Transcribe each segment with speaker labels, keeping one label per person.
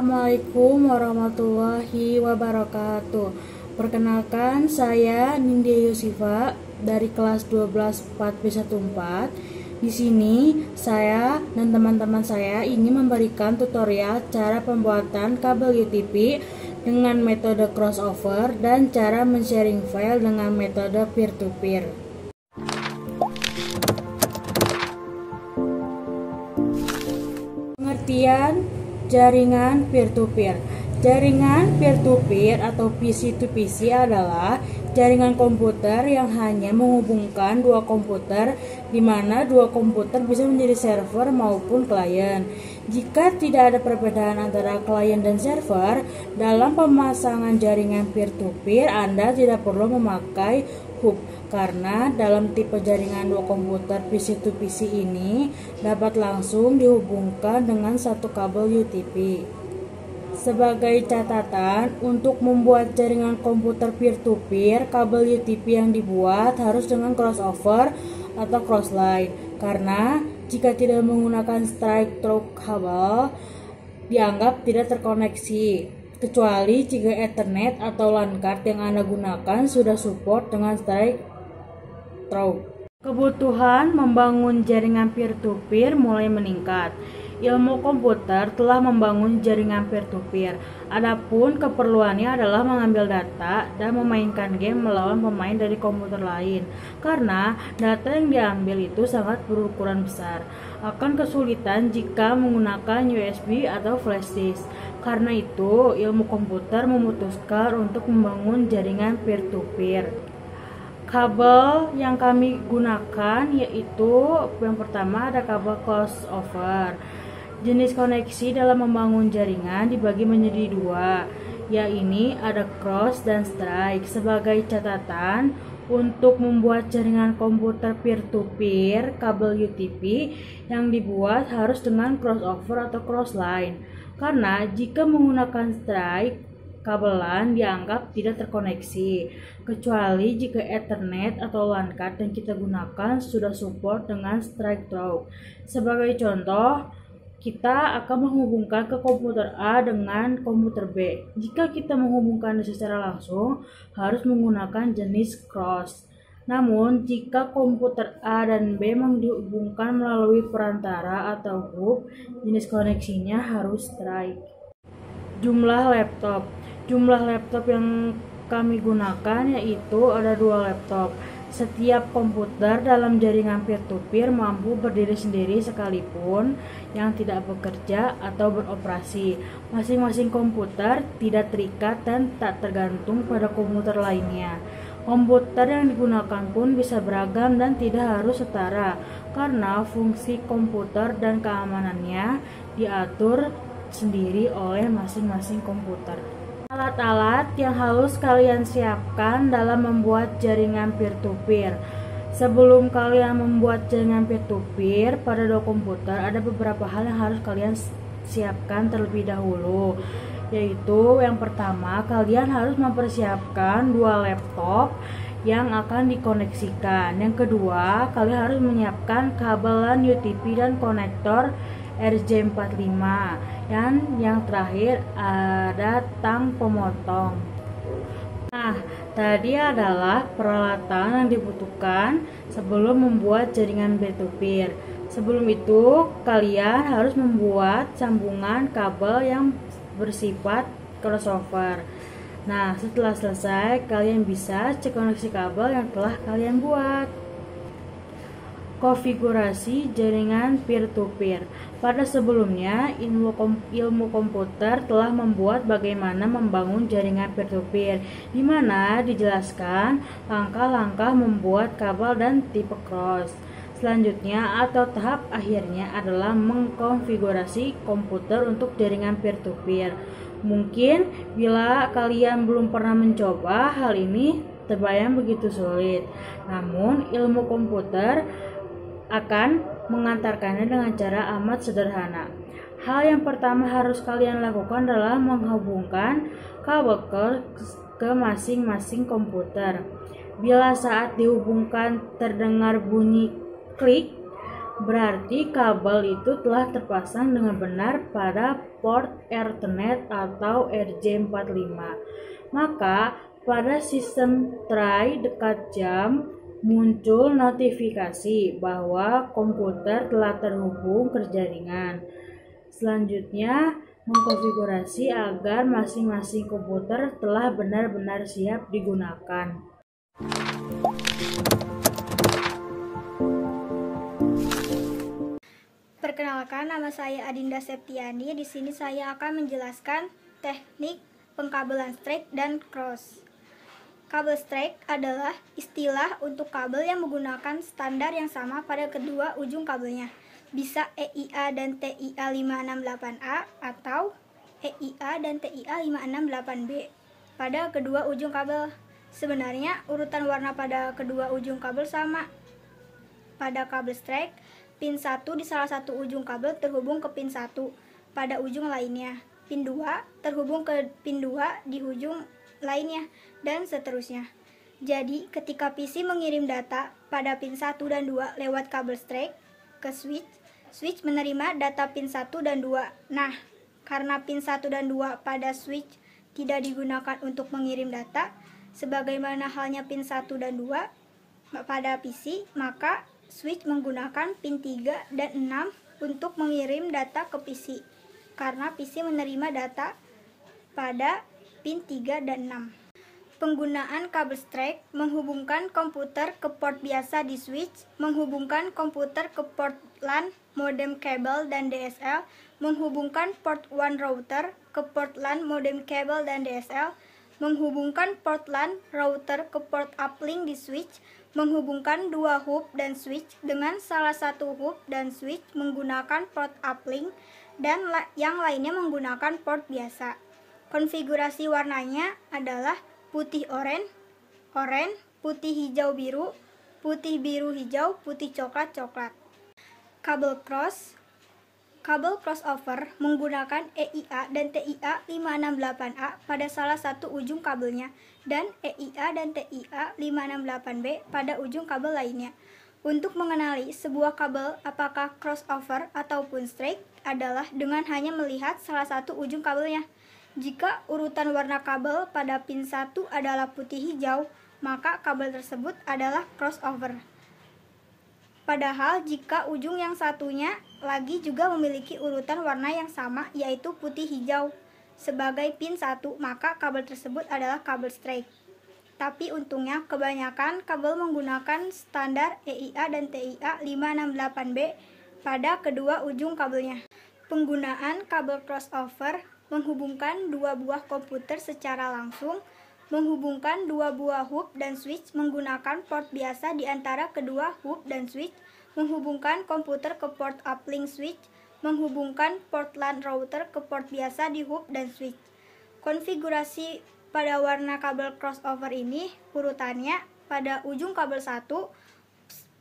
Speaker 1: Assalamualaikum warahmatullahi wabarakatuh. Perkenalkan, saya Nindya Yusifa dari kelas 12 4B14. Di sini saya dan teman-teman saya ingin memberikan tutorial cara pembuatan kabel UTP dengan metode crossover dan cara men-sharing file dengan metode peer-to-peer. Pengertian jaringan peer-to-peer. Jaringan peer-to-peer atau PC-to-PC adalah jaringan komputer yang hanya menghubungkan dua komputer, di mana dua komputer bisa menjadi server maupun klien. Jika tidak ada perbedaan antara klien dan server, dalam pemasangan jaringan peer-to-peer Anda tidak perlu memakai hub, karena dalam tipe jaringan dua komputer PC-to-PC ini dapat langsung dihubungkan dengan satu kabel UTP. Sebagai catatan, untuk membuat jaringan komputer peer-to-peer, kabel UTP yang dibuat harus dengan crossover atau crossline, karena jika tidak menggunakan straight through kabel, dianggap tidak terkoneksi, kecuali jika Ethernet atau LAN card yang Anda gunakan sudah support dengan straight through. Kebutuhan membangun jaringan peer-to-peer mulai meningkat. Ilmu komputer telah membangun jaringan peer-to-peer. Adapun keperluannya adalah mengambil data dan memainkan game melawan pemain dari komputer lain. Karena data yang diambil itu sangat berukuran besar, akan kesulitan jika menggunakan USB atau flash disk. Karena itu, ilmu komputer memutuskan untuk membangun jaringan peer-to-peer. Kabel yang kami gunakan yaitu yang pertama ada kabel crossover. Jenis koneksi dalam membangun jaringan dibagi menjadi dua, yaitu ada cross dan strike. Sebagai catatan, untuk membuat jaringan komputer peer-to-peer, kabel UTP yang dibuat harus dengan crossover atau crossline. Karena jika menggunakan strike, kabel LAN dianggap tidak terkoneksi, kecuali jika Ethernet atau LAN card yang kita gunakan sudah support dengan straight through. Sebagai contoh, kita akan menghubungkan ke komputer A dengan komputer B. Jika kita menghubungkan secara langsung, harus menggunakan jenis cross. Namun, jika komputer A dan B dihubungkan melalui perantara atau hub, jenis koneksinya harus strike. Jumlah laptop. Jumlah laptop yang kami gunakan yaitu ada dua laptop. Setiap komputer dalam jaringan peer-to-peer mampu berdiri sendiri sekalipun yang tidak bekerja atau beroperasi. Masing-masing komputer tidak terikat dan tak tergantung pada komputer lainnya. Komputer yang digunakan pun bisa beragam dan tidak harus setara, karena fungsi komputer dan keamanannya diatur sendiri oleh masing-masing komputer. Alat-alat yang harus kalian siapkan dalam membuat jaringan peer-to-peer. Sebelum kalian membuat jaringan peer-to-peer pada dua komputer, ada beberapa hal yang harus kalian siapkan terlebih dahulu. Yaitu yang pertama, kalian harus mempersiapkan dua laptop yang akan dikoneksikan. Yang kedua, kalian harus menyiapkan kabel LAN UTP dan konektor RJ45. Dan yang terakhir ada tang pemotong. Nah, tadi adalah peralatan yang dibutuhkan sebelum membuat jaringan peer-to-peer. Sebelum itu, kalian harus membuat sambungan kabel yang bersifat crossover. Nah, setelah selesai, kalian bisa cek koneksi kabel yang telah kalian buat. Konfigurasi jaringan peer-to-peer. Pada sebelumnya, ilmu komputer telah membuat bagaimana membangun jaringan peer-to-peer, di mana dijelaskan langkah-langkah membuat kabel dan tipe cross. Selanjutnya atau tahap akhirnya adalah mengkonfigurasi komputer untuk jaringan peer-to-peer. Mungkin bila kalian belum pernah mencoba hal ini, terbayang begitu sulit. Namun, ilmu komputer akan mengantarkannya dengan cara amat sederhana. Hal yang pertama harus kalian lakukan adalah menghubungkan kabel ke masing-masing komputer. Bila saat dihubungkan terdengar bunyi klik, berarti kabel itu telah terpasang dengan benar pada port Ethernet atau RJ45. Maka pada sistem tray dekat jam muncul notifikasi bahwa komputer telah terhubung ke jaringan. Selanjutnya, mengkonfigurasi agar masing-masing komputer telah benar-benar siap digunakan.
Speaker 2: Perkenalkan, nama saya Adinda Septiani. Di sini saya akan menjelaskan teknik pengkabelan straight dan cross. Kabel straight adalah istilah untuk kabel yang menggunakan standar yang sama pada kedua ujung kabelnya. Bisa EIA dan TIA 568A atau EIA dan TIA 568B pada kedua ujung kabel. Sebenarnya urutan warna pada kedua ujung kabel sama. Pada kabel straight, pin 1 di salah satu ujung kabel terhubung ke pin 1 pada ujung lainnya. Pin 2 terhubung ke pin 2 di ujung lainnya, dan seterusnya. Jadi, ketika PC mengirim data pada pin 1 dan 2 lewat kabel straight ke switch menerima data pin 1 dan 2. Nah, karena pin 1 dan 2 pada switch tidak digunakan untuk mengirim data, sebagaimana halnya pin 1 dan 2 pada PC, maka switch menggunakan pin 3 dan 6 untuk mengirim data ke PC, karena PC menerima data pada pin 3 dan 6. Penggunaan kabel straight menghubungkan komputer ke port biasa di switch, menghubungkan komputer ke port LAN, modem kabel dan DSL, menghubungkan port WAN router ke port LAN, modem kabel dan DSL, menghubungkan port LAN router ke port uplink di switch, menghubungkan dua hub dan switch dengan salah satu hub dan switch menggunakan port uplink dan yang lainnya menggunakan port biasa. Konfigurasi warnanya adalah putih oranye, putih hijau biru, putih biru hijau, putih coklat coklat. Kabel crossover menggunakan EIA dan TIA 568A pada salah satu ujung kabelnya dan EIA dan TIA 568B pada ujung kabel lainnya. Untuk mengenali sebuah kabel apakah crossover ataupun straight adalah dengan hanya melihat salah satu ujung kabelnya. Jika urutan warna kabel pada pin 1 adalah putih hijau, maka kabel tersebut adalah crossover. Padahal jika ujung yang satunya lagi juga memiliki urutan warna yang sama, yaitu putih hijau sebagai pin 1, maka kabel tersebut adalah kabel straight. Tapi untungnya kebanyakan kabel menggunakan standar EIA dan TIA 568B pada kedua ujung kabelnya. Penggunaan kabel crossover menghubungkan dua buah komputer secara langsung, menghubungkan dua buah hub dan switch menggunakan port biasa di antara kedua hub dan switch, menghubungkan komputer ke port uplink switch, menghubungkan port LAN router ke port biasa di hub dan switch. Konfigurasi pada warna kabel crossover ini urutannya pada ujung kabel 1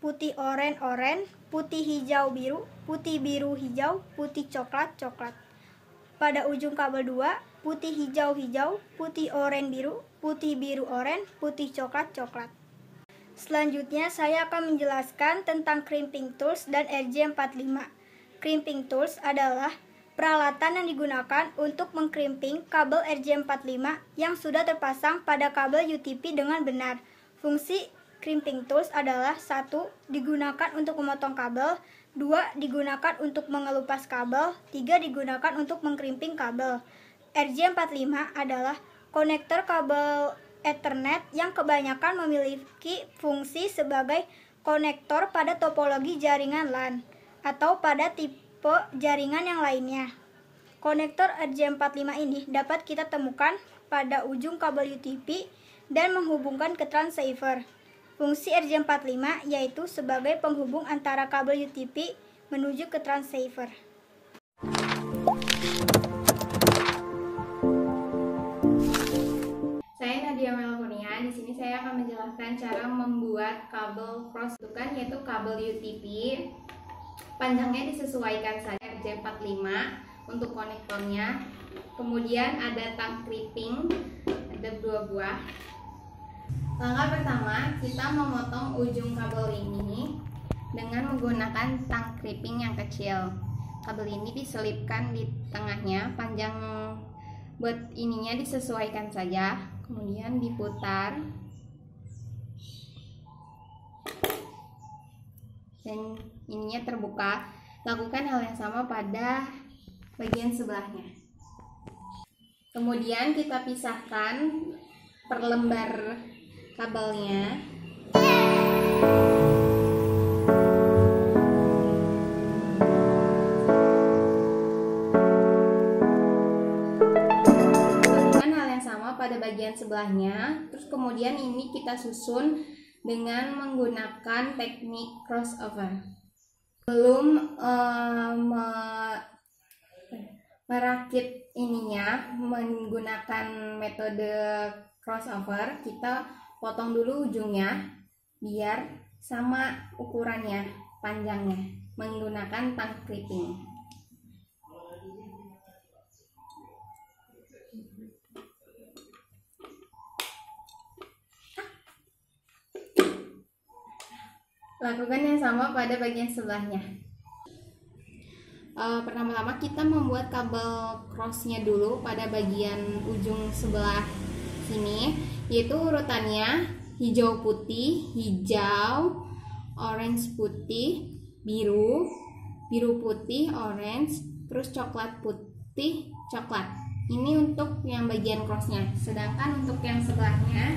Speaker 2: putih oranye, putih hijau biru, putih biru hijau, putih coklat coklat. Pada ujung kabel 2, putih hijau-hijau, putih oranye biru, putih biru oranye, putih coklat coklat. Selanjutnya saya akan menjelaskan tentang crimping tools dan RJ45. Crimping tools adalah peralatan yang digunakan untuk mengkrimping kabel RJ45 yang sudah terpasang pada kabel UTP dengan benar. Fungsi crimping tools adalah 1. Digunakan untuk memotong kabel, 2. Digunakan untuk mengelupas kabel, 3. Digunakan untuk mengkrimping kabel. RJ45 adalah konektor kabel Ethernet yang kebanyakan memiliki fungsi sebagai konektor pada topologi jaringan LAN atau pada tipe jaringan yang lainnya. Konektor RJ45 ini dapat kita temukan pada ujung kabel UTP dan menghubungkan ke transceiver. Fungsi RJ45 yaitu sebagai penghubung antara kabel UTP menuju ke transceiver.
Speaker 3: Saya Nadia Melkunia. Di sini saya akan menjelaskan cara membuat kabel cross yaitu kabel UTP. Panjangnya disesuaikan saja RJ45 untuk konektornya. Kemudian ada tang crimping, ada 2 buah. Langkah pertama, kita memotong ujung kabel ini dengan menggunakan tang crimping yang kecil. Kabel ini diselipkan di tengahnya, panjang buat ininya disesuaikan saja, kemudian diputar dan ininya terbuka. Lakukan hal yang sama pada bagian sebelahnya. Kemudian kita pisahkan per lembar kabelnya. Lakukan hal yang sama pada bagian sebelahnya. Terus kemudian ini kita susun dengan menggunakan teknik crossover. Belum merakit ininya menggunakan metode crossover, kita potong dulu ujungnya biar sama ukurannya panjangnya menggunakan tang crimping. Lakukan yang sama pada bagian sebelahnya. Pertama-tama kita membuat kabel crossnya dulu pada bagian ujung sebelah sini, yaitu urutannya hijau putih, hijau, orange putih, biru, biru putih, orange, terus coklat putih, coklat. Ini untuk yang bagian crossnya. Sedangkan untuk yang sebelahnya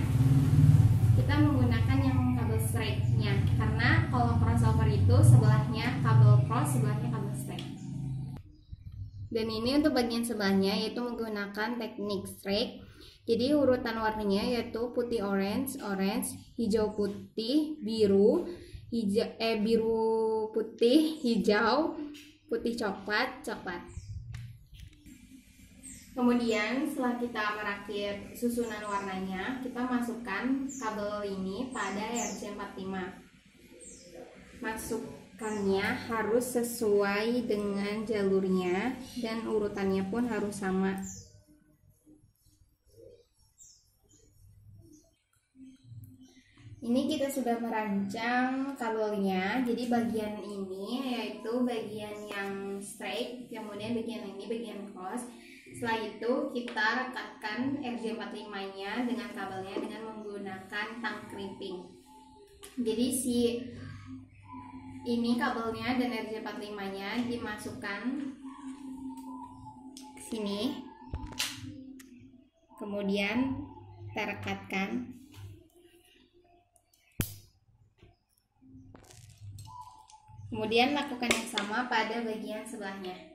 Speaker 3: kita menggunakan yang kabel straight-nya, karena kalau crossover itu sebelahnya kabel cross, sebelahnya kabel straight. Dan ini untuk bagian sebelahnya yaitu menggunakan teknik straight. Jadi urutan warnanya yaitu putih orange, orange, hijau putih, biru, biru putih, hijau, putih coklat, coklat. Kemudian setelah kita merakit susunan warnanya, kita masukkan kabel ini pada RJ45. Masukkannya harus sesuai dengan jalurnya dan urutannya pun harus sama. Ini kita sudah merancang kabelnya. Jadi bagian ini yaitu bagian yang straight, kemudian bagian ini bagian cross. Setelah itu kita rekatkan RJ45-nya dengan kabelnya dengan menggunakan tang crimping. Jadi ini kabelnya dan RJ45-nya dimasukkan ke sini. Kemudian kita rekatkan. Kemudian lakukan yang sama pada bagian sebelahnya.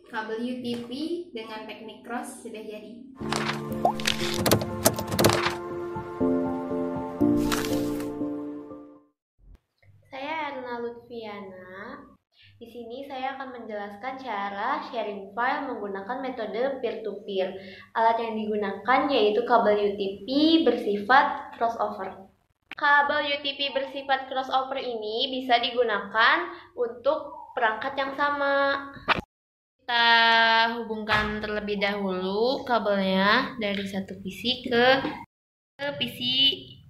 Speaker 3: Kabel UTP dengan teknik cross sudah jadi.
Speaker 4: Saya Erna Lutfiana. Di sini saya akan menjelaskan cara sharing file menggunakan metode peer-to-peer. Alat yang digunakan yaitu kabel UTP bersifat crossover. Kabel UTP bersifat crossover ini bisa digunakan untuk perangkat yang sama. Kita hubungkan terlebih dahulu kabelnya dari satu PC ke PC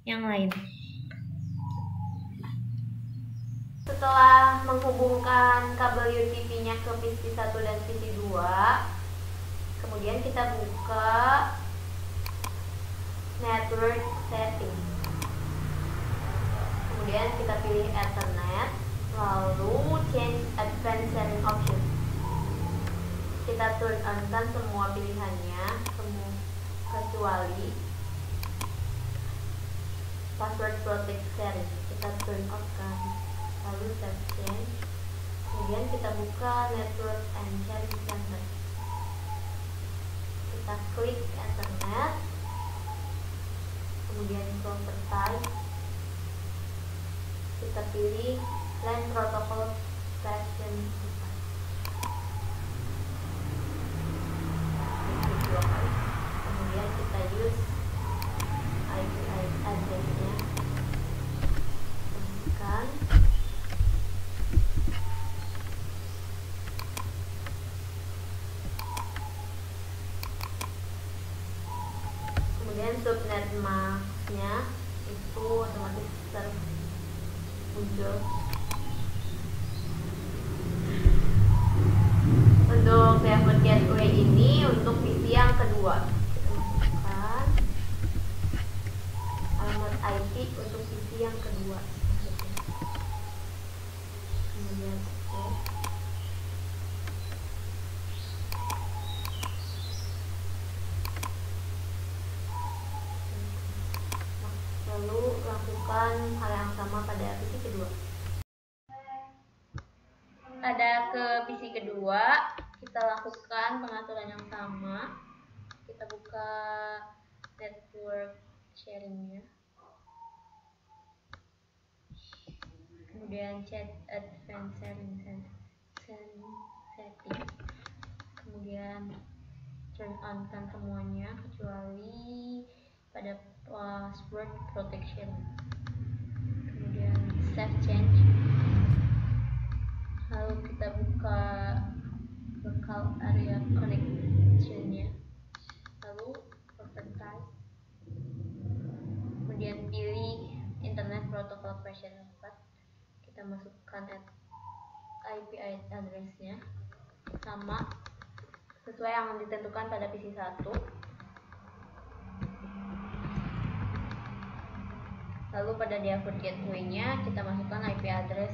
Speaker 4: yang lain. Setelah menghubungkan kabel UTP-nya ke PC 1 dan PC 2, kemudian kita buka network setting. Kemudian kita pilih Ethernet, lalu change advanced sharing option. Kita turn on kan semua pilihannya, kecuali password protect sharing. Kita turn off kan. Lalu save change. Kemudian kita buka network and sharing center. Kita klik Ethernet. Kemudian proper type. Kita pilih LAN protocol session. Kemudian kita use IP address-nya. Temukan. subnet masknya itu otomatis muncul. Untuk Default Gateway ini untuk PC yang kedua, kita masukkan alamat IP untuk PC yang kedua. Kemudian lalu lakukan hal yang sama pada PC kedua. Ada ke PC kedua, kita lakukan pengaturan yang sama. Kita buka network sharingnya, kemudian chat advanced sharing setting, kemudian turn on kan semuanya kecuali pada password protection, kemudian save change. Lalu kita buka local area connection-nya, lalu overtype, kemudian pilih internet protocol version 4. Kita masukkan IP address-nya sama sesuai yang ditentukan pada PC 1. Lalu pada default gateway-nya kita masukkan IP address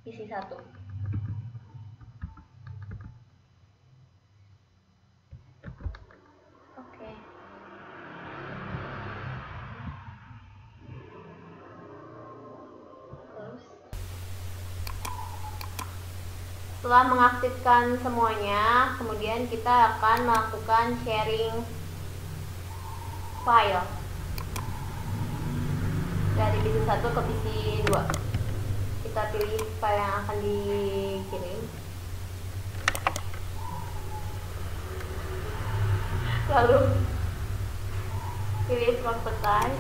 Speaker 4: PC 1. Oke. Setelah mengaktifkan semuanya, kemudian kita akan melakukan sharing file dari PC 1 ke PC 2. Kita pilih file yang akan dikirim, lalu pilih properties,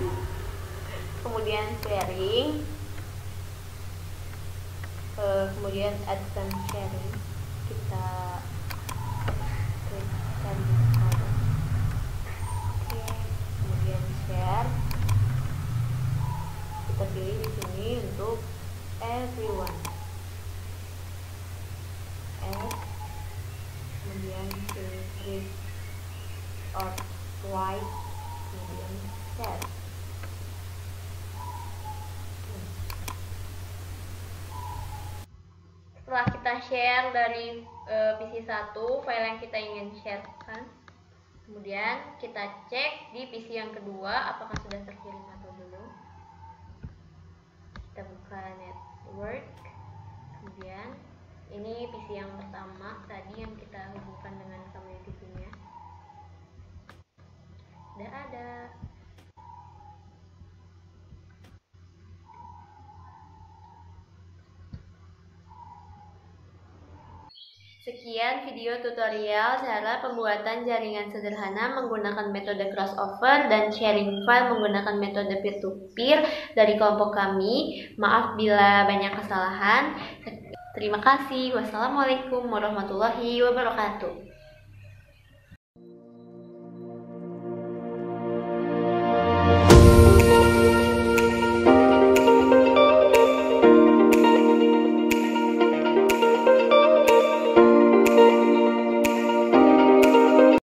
Speaker 4: kemudian sharing, kemudian advanced sharing. Kita klik oke, kemudian share. Kita pilih di sini untuk everyone, kemudian pilih click or swipe, kemudian share. Setelah kita share dari PC 1 file yang kita ingin sharekan, kemudian kita cek di PC yang kedua apakah sudah terkirim atau belum. Kita buka network, kemudian ini PC yang pertama tadi yang kita hubungkan dengan community-nya. Udah ada. Sekian video tutorial cara pembuatan jaringan sederhana menggunakan metode crossover dan sharing file menggunakan metode peer-to-peer dari kelompok kami. Maaf bila banyak kesalahan. Terima kasih. Wassalamualaikum warahmatullahi wabarakatuh.